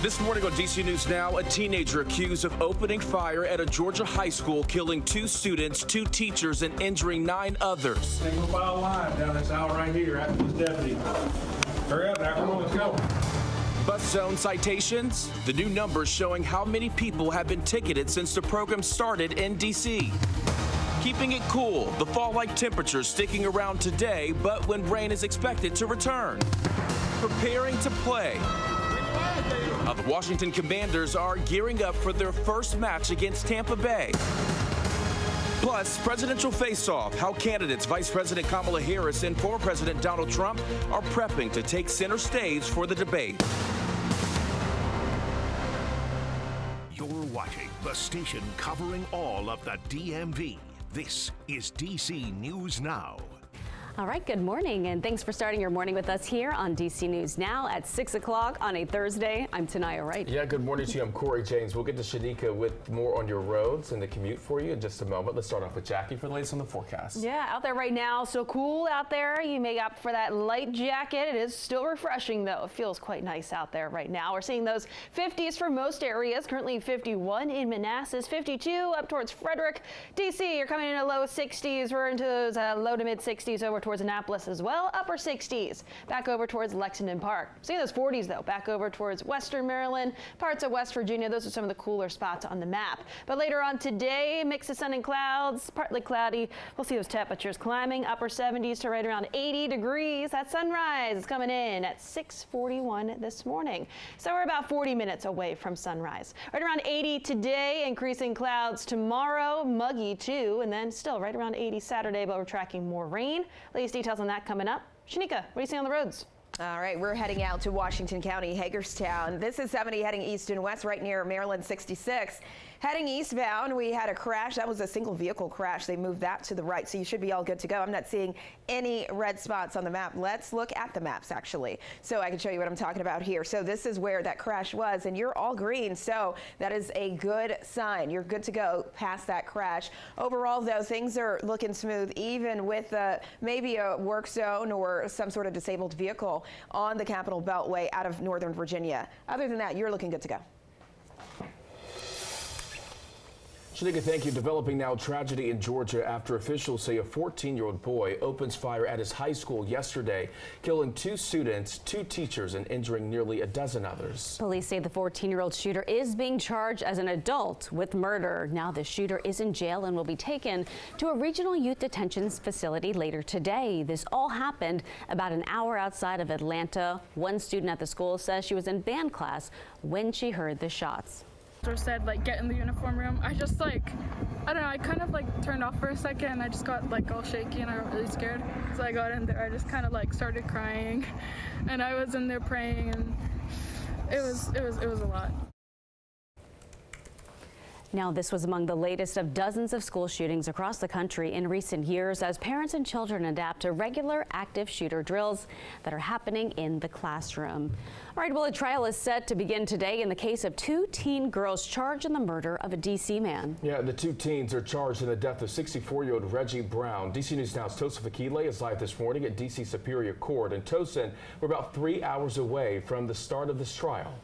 This morning on DC News Now, a teenager accused of opening fire at a Georgia high school, killing 2 students, 2 teachers, and injuring 9 others. Single file line down this aisle right here after this deputy. Hurry up now, come on, let's go. Bus zone citations, the new numbers showing how many people have been ticketed since the program started in DC. Keeping it cool, the fall-like temperatures sticking around today, but when rain is expected to return. Preparing to play. The Washington Commanders are gearing up for their first match against Tampa Bay. Plus, presidential face-off, how candidates Vice President Kamala Harris and former President Donald Trump are prepping to take center stage for the debate. You're watching the station covering all of the DMV. This is DC News Now. All right, good morning, and thanks for starting your morning with us here on DC News Now at 6 o'clock on a Thursday. I'm Tanaya Wright. Yeah, good morning to you. I'm Corey James. We'll get to Shanika with more on your roads and the commute for you in just a moment. Let's start off with Jackie for the latest on the forecast. Yeah, out there right now, so cool out there. You may opt for that light jacket. It is still refreshing, though. It feels quite nice out there right now. We're seeing those 50s for most areas. Currently 51 in Manassas, 52 up towards Frederick. DC, you're coming in at low 60s. We're into those low to mid 60s over towards Annapolis as well. Upper 60s back over towards Lexington Park. Seeing those 40s though back over towards Western Maryland, parts of West Virginia. Those are some of the cooler spots on the map. But later on today, mix of sun and clouds, partly cloudy. We'll see those temperatures climbing upper 70s to right around 80 degrees. That sunrise is coming in at 6:41 this morning. So we're about 40 minutes away from sunrise. Right around 80 today, increasing clouds tomorrow, muggy too, and then still right around 80 Saturday, but we're tracking more rain. Latest details on that coming up. Shanika, what do you see on the roads? All right, we're heading out to Washington County, Hagerstown. This is 70 heading east and west right near Maryland 66. Heading eastbound, we had a crash. That was a single vehicle crash. They moved that to the right, so you should be all good to go. I'm not seeing any red spots on the map. Let's look at the maps, actually, so I can show you what I'm talking about here. So this is where that crash was, and you're all green, so that is a good sign. You're good to go past that crash. Overall, though, things are looking smooth, even with maybe a work zone or some sort of disabled vehicle on the Capitol Beltway out of Northern Virginia. Other than that, you're looking good to go. Shanika, thank you. Developing now tragedy in Georgia after officials say a 14-year-old boy opens fire at his high school yesterday, killing 2 students, 2 teachers, and injuring nearly a dozen others. Police say the 14-year-old shooter is being charged as an adult with murder. Now the shooter is in jail and will be taken to a regional youth detention facility later today. This all happened about an hour outside of Atlanta. One student at the school says she was in band class when she heard the shots. Said get in the uniform room. I just I don't know, I kind of turned off for a second and I just got all shaky and I got really scared. So I got in there, I just kind of started crying and I was in there praying and it was a lot. Now, this was among the latest of dozens of school shootings across the country in recent years as parents and children adapt to regular active shooter drills that are happening in the classroom. All right, well, a trial is set to begin today in the case of 2 teen girls charged in the murder of a D.C. man. Yeah, the 2 teens are charged in the death of 64-year-old Reggie Brown. DC News Now's Tosin Fakile is live this morning at D.C. Superior Court. And Tosin, we're about 3 hours away from the start of this trial.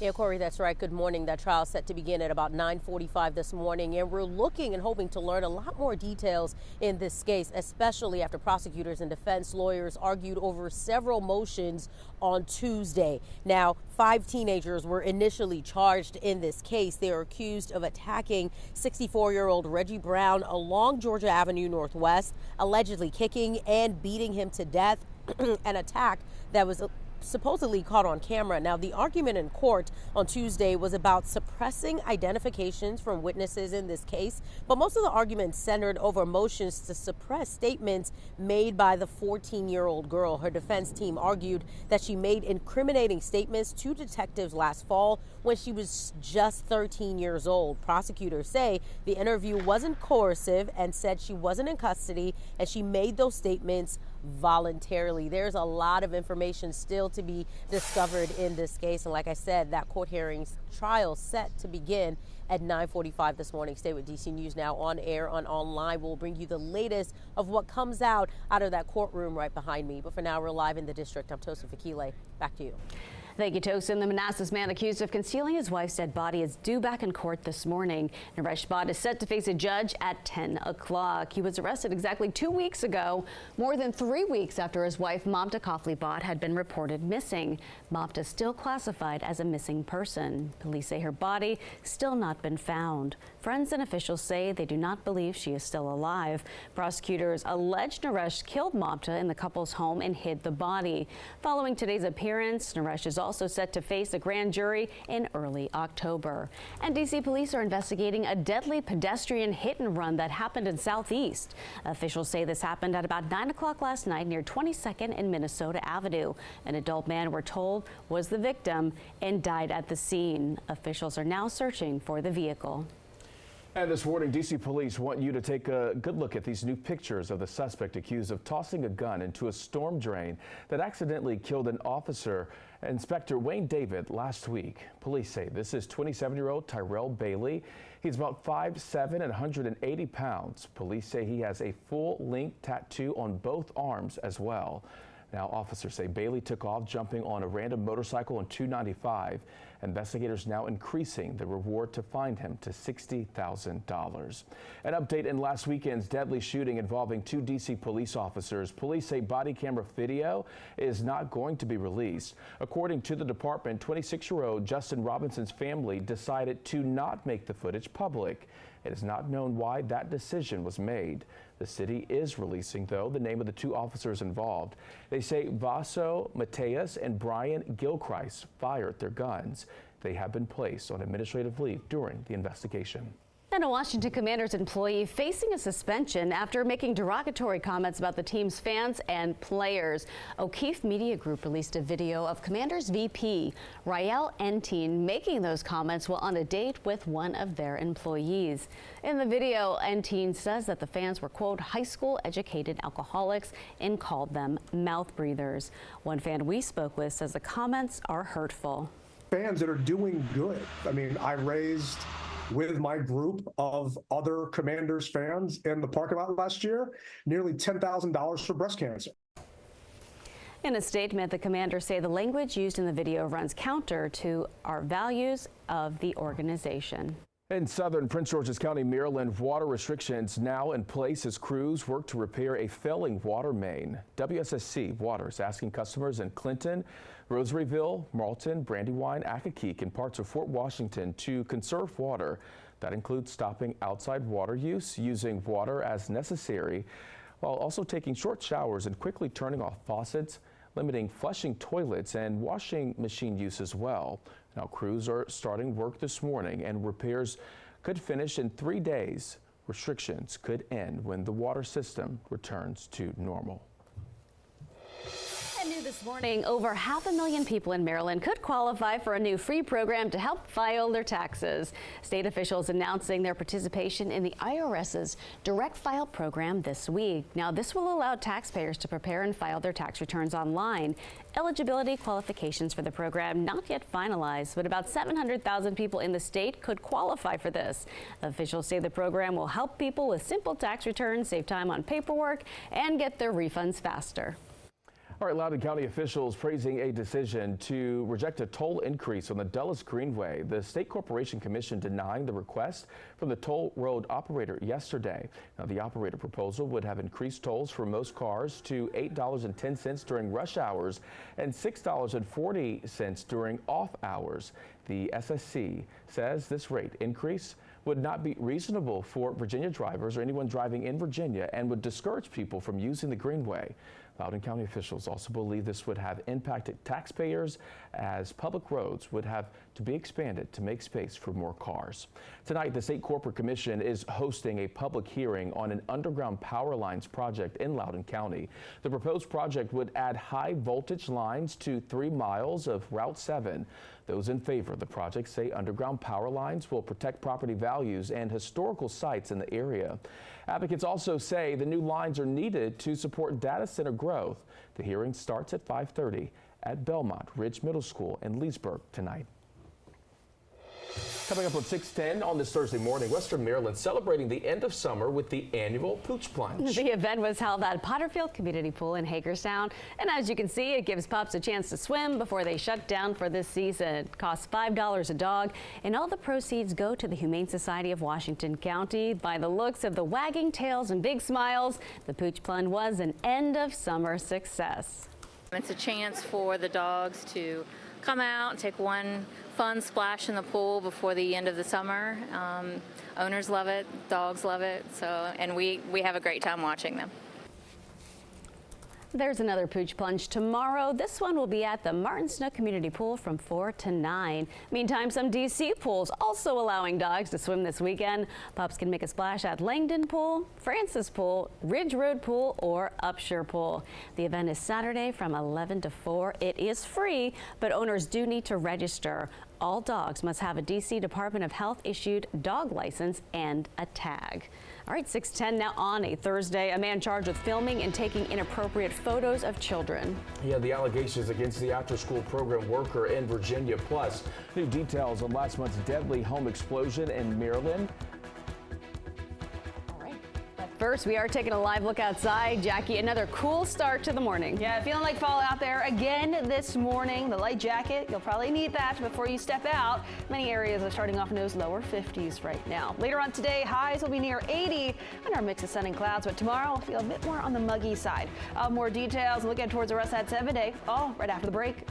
Yeah, Corey, that's right. Good morning. That trial is set to begin at about 9:45 this morning, and we're looking and hoping to learn a lot more details in this case, especially after prosecutors and defense lawyers argued over several motions on Tuesday. Now, 5 teenagers were initially charged in this case. They are accused of attacking 64-year-old Reggie Brown along Georgia Avenue Northwest, allegedly kicking and beating him to death, an attack that was supposedly caught on camera. Now, the argument in court on Tuesday was about suppressing identifications from witnesses in this case, but most of the arguments centered over motions to suppress statements made by the 14-year-old girl. Her defense team argued that she made incriminating statements to detectives last fall when she was just 13 years old. Prosecutors say the interview wasn't coercive and said she wasn't in custody and she made those statements voluntarily. There's a lot of information still to be discovered in this case, and like I said, that court hearings trial set to begin at 9:45 this morning. Stay with DC News Now on air and online. We'll bring you the latest of what comes out of that courtroom right behind me. But for now, we're live in the district. I'm Tosin Fakile. Back to you. Thank you, Tosin. The Manassas man accused of concealing his wife's dead body is due back in court this morning. Naresh Bhatt is set to face a judge at 10 o'clock. He was arrested exactly 2 weeks ago, more than 3 weeks after his wife, Mamta Kafli Bhatt, had been reported missing. Mamta is still classified as a missing person. Police say her body still not been found. Friends and officials say they do not believe she is still alive. Prosecutors allege Naresh killed Mamta in the couple's home and hid the body. Following today's appearance, Naresh is also set to face a grand jury in early October. And D.C. police are investigating a deadly pedestrian hit and run that happened in Southeast. Officials say this happened at about 9 o'clock last night near 22nd and Minnesota Avenue. An adult man, we're told, was the victim and died at the scene. Officials are now searching for the vehicle. And this morning, D.C. police want you to take a good look at these new pictures of the suspect accused of tossing a gun into a storm drain that accidentally killed an officer, Inspector Wayne David, last week. Police say this is 27-year-old Tyrell Bailey. He's about 5'7" and 180 pounds. Police say he has a full-length tattoo on both arms as well. Now, officers say Bailey took off jumping on a random motorcycle on 295. Investigators now increasing the reward to find him to $60,000. An update in last weekend's deadly shooting involving 2 D.C. police officers. Police say body camera video is not going to be released. According to the department, 26-year-old Justin Robinson's family decided to not make the footage public. It is not known why that decision was made. The city is releasing, though, the name of the 2 officers involved. They say Vaso Mateus and Brian Gilchrist fired their guns. They have been placed on administrative leave during the investigation. And a Washington Commanders employee facing a suspension after making derogatory comments about the team's fans and players. O'Keefe Media Group released a video of Commanders VP Rael Entine making those comments while on a date with one of their employees. In the video, Entine says that the fans were, quote, high school educated alcoholics and called them mouth breathers. One fan we spoke with says the comments are hurtful. Fans that are doing good. I mean, I raised with my group of other Commanders fans in the parking lot last year, nearly $10,000 for breast cancer. In a statement, the Commanders say the language used in the video runs counter to our values of the organization. In southern Prince George's County, Maryland, water restrictions now in place as crews work to repair a failing water main. WSSC Water is asking customers in Clinton, Rosaryville, Marlton, Brandywine, Accokeek, and parts of Fort Washington to conserve water. That includes stopping outside water use, using water as necessary, while also taking short showers and quickly turning off faucets, limiting flushing toilets and washing machine use as well. Now, crews are starting work this morning and repairs could finish in 3 days. Restrictions could end when the water system returns to normal. And new this morning, over 500,000 people in Maryland could qualify for a new free program to help file their taxes. State officials announcing their participation in the IRS's Direct File program this week. Now, this will allow taxpayers to prepare and file their tax returns online. Eligibility qualifications for the program not yet finalized, but about 700,000 people in the state could qualify for this. Officials say the program will help people with simple tax returns save time on paperwork and get their refunds faster. All right, Loudoun County officials praising a decision to reject a toll increase on the Dulles Greenway. The State Corporation Commission denying the request from the toll road operator yesterday. Now, the operator proposal would have increased tolls for most cars to $8.10 during rush hours and $6.40 during off hours. The SSC says this rate increase would not be reasonable for Virginia drivers or anyone driving in Virginia and would discourage people from using the Greenway. Loudoun County officials also believe this would have impacted taxpayers as public roads would have to be expanded to make space for more cars. Tonight, the State Corporate Commission is hosting a public hearing on an underground power lines project in Loudoun County. The proposed project would add high voltage lines to 3 miles of Route 7. Those in favor of the project say underground power lines will protect property values and historical sites in the area. Advocates also say the new lines are needed to support data center growth. The hearing starts at 5:30 at Belmont Ridge Middle School in Leesburg tonight. Coming up on 6:10 on this Thursday morning, Western Maryland celebrating the end of summer with the annual Pooch Plunge. The event was held at Potterfield Community Pool in Hagerstown, and as you can see, it gives pups a chance to swim before they shut down for this season. It costs $5 a dog, and all the proceeds go to the Humane Society of Washington County. By the looks of the wagging tails and big smiles, the Pooch Plunge was an end of summer success. It's a chance for the dogs to come out, take one fun splash in the pool before the end of the summer. Owners love it, dogs love it, and we have a great time watching them. There's another Pooch Plunge tomorrow. This one will be at the Martin Snook Community Pool from 4 to 9. Meantime, some DC pools also allowing dogs to swim this weekend. Pups can make a splash at Langdon Pool, Francis Pool, Ridge Road Pool, or Upshur Pool. The event is Saturday from 11 to 4. It is free, but owners do need to register. All dogs must have a DC Department of Health issued dog license and a tag. All right, 6:10 now on a Thursday. A man charged with filming and taking inappropriate photos of children. Yeah, the allegations against the after-school program worker in Virginia. Plus, new details on last month's deadly home explosion in Maryland. First, we are taking a live look outside. Jackie, another cool start to the morning. Yeah, feeling like fall out there again this morning. The light jacket, you'll probably need that before you step out. Many areas are starting off in those lower 50s right now. Later on today, highs will be near 80 and our mix of sun and clouds, but tomorrow will feel a bit more on the muggy side. More details, looking towards the rest of that 7-day, all right after the break.